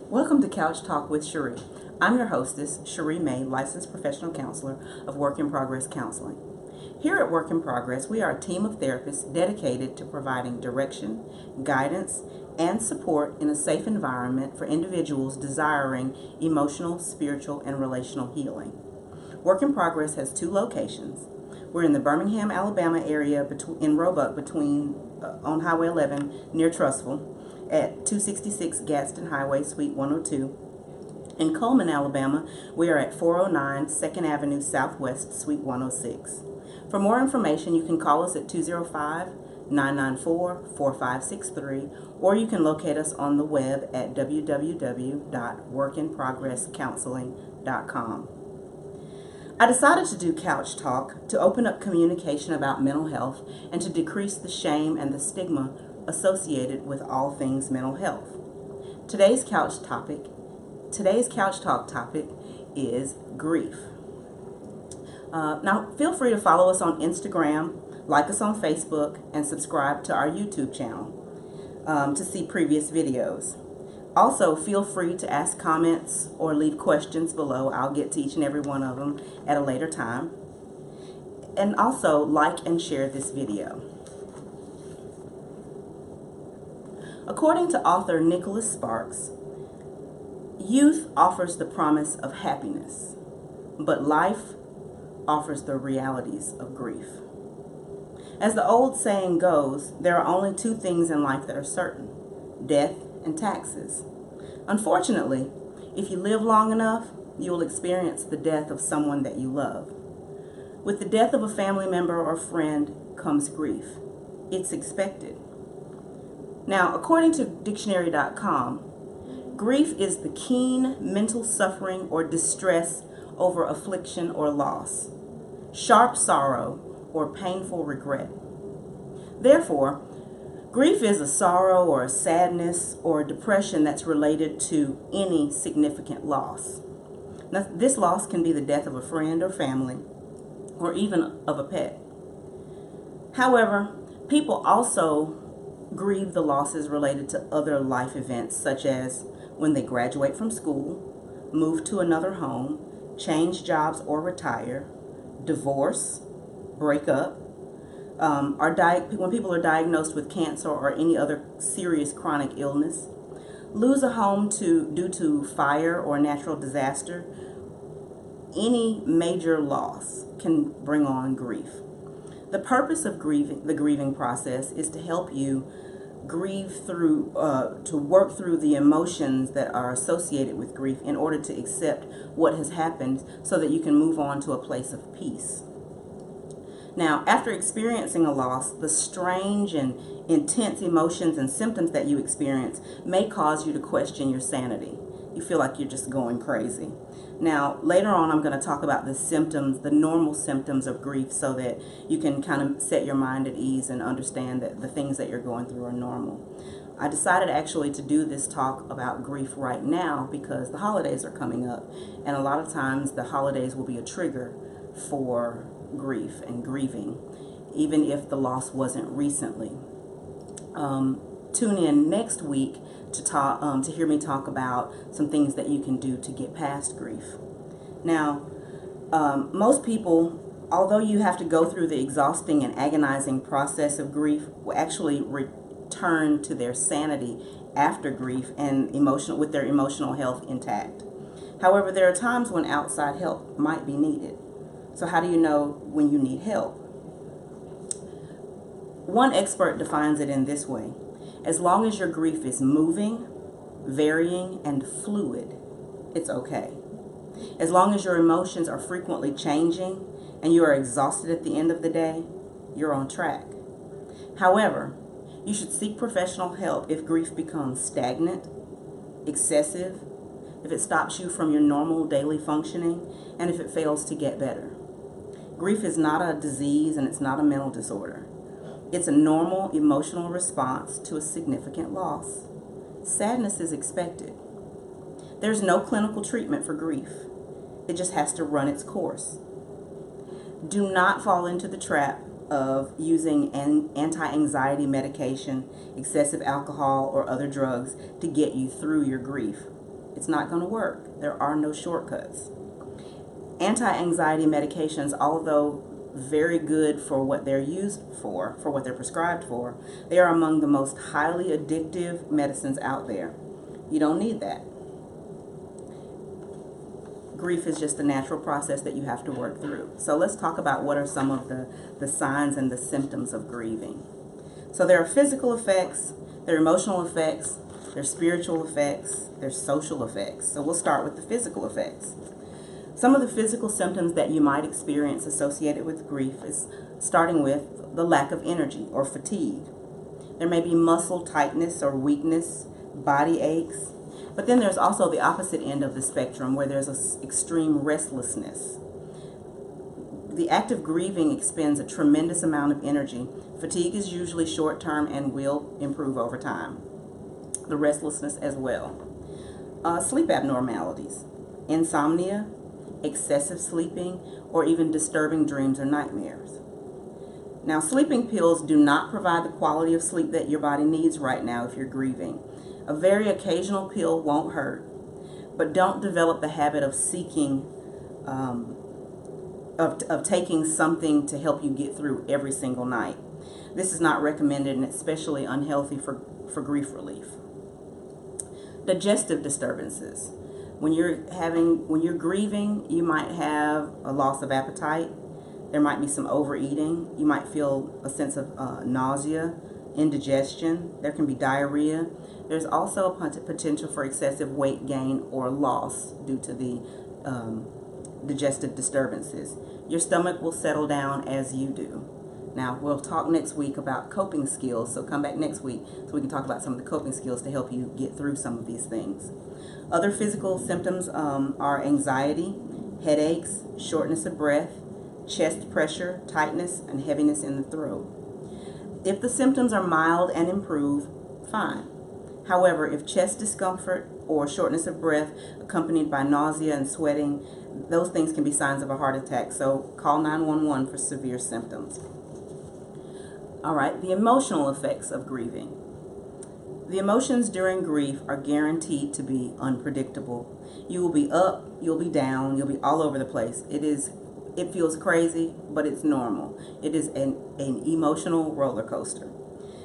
Welcome to Couch Talk with Cherie. I'm your hostess, Cherie May, licensed professional counselor of Work in Progress Counseling. Here at Work in Progress, we are a team of therapists dedicated to providing direction, guidance, and support in a safe environment for individuals desiring emotional, spiritual, and relational healing. Work in Progress has two locations. We're in the Birmingham, Alabama area in Roebuck on Highway 11 near Trussville at 266 Gadsden Highway, Suite 102. In Coleman, Alabama, we are at 409 2nd Avenue Southwest, Suite 106. For more information, you can call us at 205-994-4563, or you can locate us on the web at www.workinprogresscounseling.com. I decided to do Couch Talk to open up communication about mental health and to decrease the shame and the stigma associated with all things mental health. Today's Couch Talk topic is grief. Now, feel free to follow us on Instagram, like us on Facebook, and subscribe to our YouTube channel to see previous videos. Also, feel free to ask comments or leave questions below. I'll get to each and every one of them at a later time. And also, like and share this video. According to author Nicholas Sparks, youth offers the promise of happiness, but life offers the realities of grief. As the old saying goes, there are only two things in life that are certain: death and taxes. Unfortunately, if you live long enough, you will experience the death of someone that you love. With the death of a family member or friend comes grief. It's expected. Now, according to dictionary.com, grief is the keen mental suffering or distress over affliction or loss, sharp sorrow, or painful regret. Therefore, grief is a sorrow or a sadness or a depression that's related to any significant loss. Now, this loss can be the death of a friend or family, or even of a pet. However, people also grieve the losses related to other life events, such as when they graduate from school, move to another home, change jobs or retire, divorce, break up, when people are diagnosed with cancer or any other serious chronic illness, lose a home due to fire or natural disaster. Any major loss can bring on grief. The purpose of the grieving process is to help you grieve through, to work through the emotions that are associated with grief in order to accept what has happened so that you can move on to a place of peace. Now, after experiencing a loss, the strange and intense emotions and symptoms that you experience may cause you to question your sanity. You feel like you're just going crazy. Now, later on, I'm going to talk about the symptoms, the normal symptoms of grief, so that you can kind of set your mind at ease and understand that the things that you're going through are normal. I decided actually to do this talk about grief right now because the holidays are coming up, and a lot of times the holidays will be a trigger for grief and grieving, even if the loss wasn't recently. Tune in next week to hear me talk about some things that you can do to get past grief. Now, most people, although you have to go through the exhausting and agonizing process of grief, will actually return to their sanity after grief and with their emotional health intact. However, there are times when outside help might be needed. So how do you know when you need help? One expert defines it in this way: as long as your grief is moving, varying, and fluid, it's okay. As long as your emotions are frequently changing and you are exhausted at the end of the day, you're on track. However, you should seek professional help if grief becomes stagnant, excessive, if it stops you from your normal daily functioning, and if it fails to get better. Grief is not a disease and it's not a mental disorder. It's a normal emotional response to a significant loss. Sadness is expected. There's no clinical treatment for grief. It just has to run its course. Do not fall into the trap of using anti-anxiety medication, excessive alcohol, or other drugs to get you through your grief. It's not going to work. There are no shortcuts. Anti-anxiety medications, although very good for what they're used for what they're prescribed for, they are among the most highly addictive medicines out there. You don't need that. Grief is just a natural process that you have to work through. So let's talk about what are some of the signs and the symptoms of grieving. So there are physical effects, there are emotional effects, there's spiritual effects, there's social effects. So we'll start with the physical effects. Some of the physical symptoms that you might experience associated with grief is starting with the lack of energy or fatigue. There may be muscle tightness or weakness, body aches, but then there's also the opposite end of the spectrum where there's an extreme restlessness. The act of grieving expends a tremendous amount of energy. Fatigue is usually short-term and will improve over time. The restlessness as well. Sleep abnormalities, insomnia, excessive sleeping, or even disturbing dreams or nightmares. Now, sleeping pills do not provide the quality of sleep that your body needs right now if you're grieving. A very occasional pill won't hurt, but don't develop the habit of seeking, of taking something to help you get through every single night. This is not recommended and especially unhealthy for grief relief. Digestive disturbances. When you're grieving, you might have a loss of appetite. There might be some overeating. You might feel a sense of nausea, indigestion. There can be diarrhea. There's also a potential for excessive weight gain or loss due to the digestive disturbances. Your stomach will settle down as you do. Now, we'll talk next week about coping skills, so come back next week so we can talk about some of the coping skills to help you get through some of these things. Other physical symptoms are anxiety, headaches, shortness of breath, chest pressure, tightness, and heaviness in the throat. If the symptoms are mild and improve, fine. However, if chest discomfort or shortness of breath accompanied by nausea and sweating, those things can be signs of a heart attack, so call 911 for severe symptoms. All right, the emotional effects of grieving. The emotions during grief are guaranteed to be unpredictable. You will be up, you'll be down, you'll be all over the place. It feels crazy, but it's normal. It is an emotional roller coaster.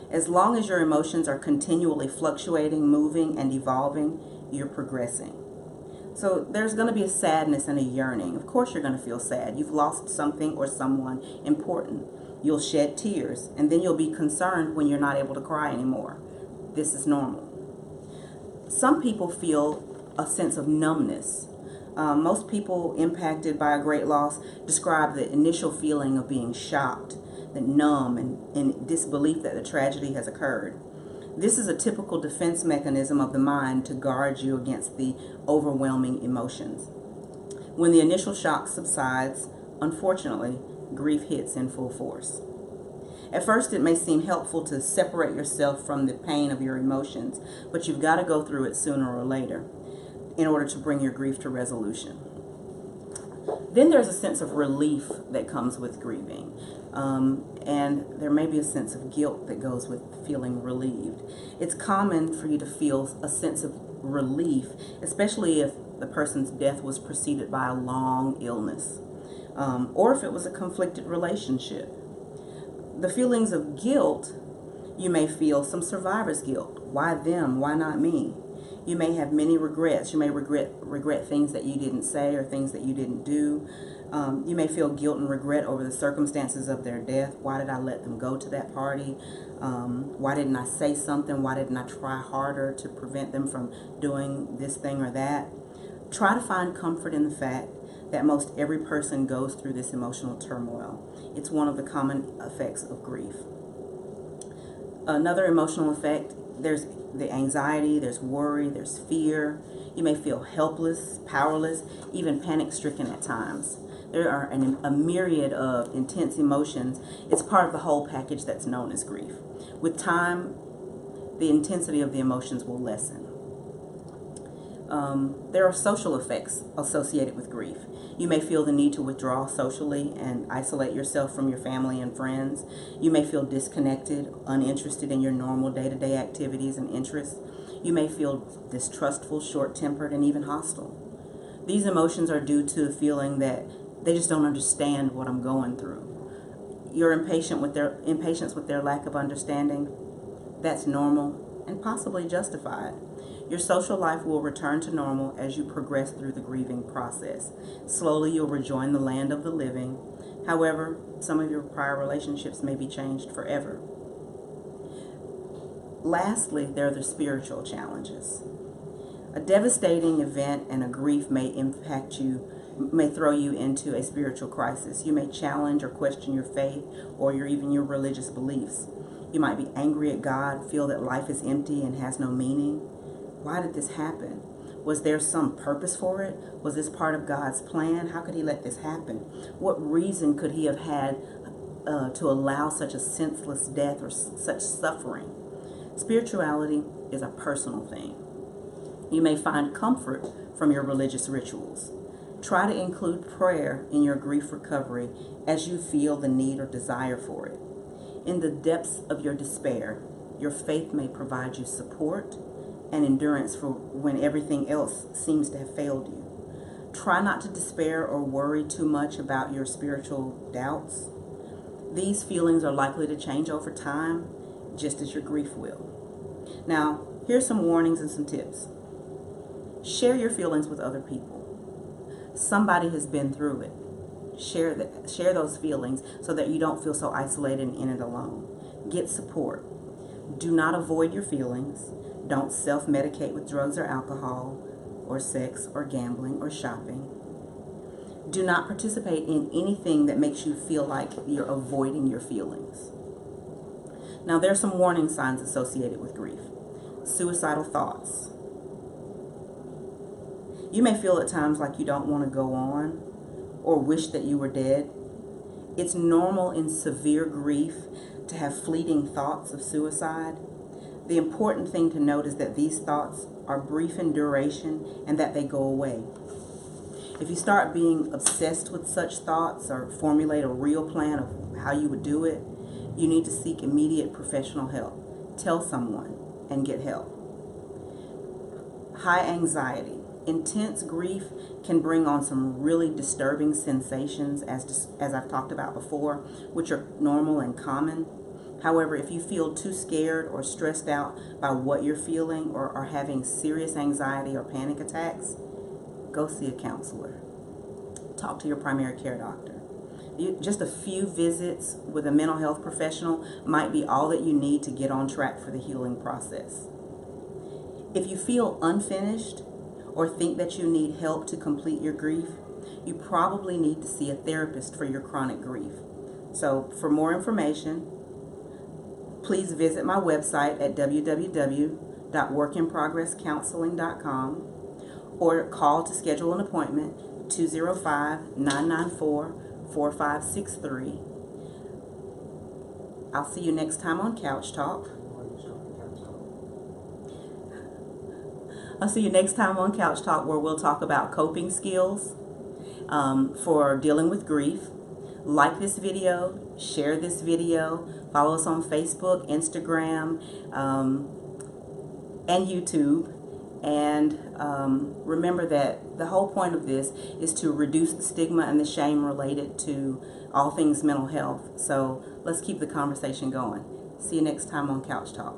As long as your emotions are continually fluctuating, moving, and evolving, you're progressing. So there's going to be a sadness and a yearning. Of course you're going to feel sad. You've lost something or someone important. You'll shed tears, and then you'll be concerned when you're not able to cry anymore. This is normal. Some people feel a sense of numbness. Most people impacted by a great loss describe the initial feeling of being shocked, the numb, and disbelief that the tragedy has occurred. This is a typical defense mechanism of the mind to guard you against the overwhelming emotions. When the initial shock subsides, unfortunately, grief hits in full force. At first, it may seem helpful to separate yourself from the pain of your emotions, but you've got to go through it sooner or later in order to bring your grief to resolution. Then there's a sense of relief that comes with grieving, and there may be a sense of guilt that goes with feeling relieved. It's common for you to feel a sense of relief, especially if the person's death was preceded by a long illness, or if it was a conflicted relationship. The feelings of guilt, you may feel some survivor's guilt. Why them? Why not me? You may have many regrets. You may regret things that you didn't say or things that you didn't do. You may feel guilt and regret over the circumstances of their death. Why did I let them go to that party? Why didn't I say something? Why didn't I try harder to prevent them from doing this thing or that? Try to find comfort in the fact that most every person goes through this emotional turmoil. It's one of the common effects of grief. Another emotional effect, there's the anxiety, there's worry, there's fear. You may feel helpless, powerless, even panic-stricken at times. There are a myriad of intense emotions. It's part of the whole package that's known as grief. With time, the intensity of the emotions will lessen. There are social effects associated with grief. You may feel the need to withdraw socially and isolate yourself from your family and friends. You may feel disconnected, uninterested in your normal day-to-day activities and interests. You may feel distrustful, short-tempered, and even hostile. These emotions are due to a feeling that they just don't understand what I'm going through. Your impatience with their lack of understanding, that's normal and possibly justified. Your social life will return to normal as you progress through the grieving process. Slowly, you'll rejoin the land of the living. However, some of your prior relationships may be changed forever. Lastly, there are the spiritual challenges. A devastating event and a grief may throw you into a spiritual crisis. You may challenge or question your faith or even your religious beliefs. You might be angry at God, feel that life is empty and has no meaning. Why did this happen? Was there some purpose for it? Was this part of God's plan? How could he let this happen? What reason could he have had to allow such a senseless death or such suffering? Spirituality is a personal thing. You may find comfort from your religious rituals. Try to include prayer in your grief recovery as you feel the need or desire for it. In the depths of your despair, your faith may provide you support and endurance for when everything else seems to have failed you. Try not to despair or worry too much about your spiritual doubts. These feelings are likely to change over time, just as your grief will. Now, here's some warnings and some tips. Share your feelings with other people. Somebody has been through it. Share those feelings so that you don't feel so isolated and in it alone. Get support. Do not avoid your feelings. Don't self-medicate with drugs or alcohol or sex or gambling or shopping. Do not participate in anything that makes you feel like you're avoiding your feelings. Now, there are some warning signs associated with grief. Suicidal thoughts. You may feel at times like you don't want to go on or wish that you were dead. It's normal in severe grief to have fleeting thoughts of suicide. The important thing to note is that these thoughts are brief in duration and that they go away. If you start being obsessed with such thoughts or formulate a real plan of how you would do it, you need to seek immediate professional help. Tell someone and get help. High anxiety. Intense grief can bring on some really disturbing sensations, as I've talked about before, which are normal and common. However, if you feel too scared or stressed out by what you're feeling or are having serious anxiety or panic attacks, go see a counselor. Talk to your primary care doctor. Just a few visits with a mental health professional might be all that you need to get on track for the healing process. If you feel unfinished or think that you need help to complete your grief, you probably need to see a therapist for your chronic grief. So for more information, please visit my website at www.workinprogresscounseling.com or call to schedule an appointment 205-994-4563. I'll see you next time on Couch Talk. I'll see you next time on Couch Talk, where we'll talk about coping skills for dealing with grief. Like this video, share this video, follow us on Facebook, Instagram, and YouTube. And remember that the whole point of this is to reduce the stigma and the shame related to all things mental health. So let's keep the conversation going. See you next time on Couch Talk.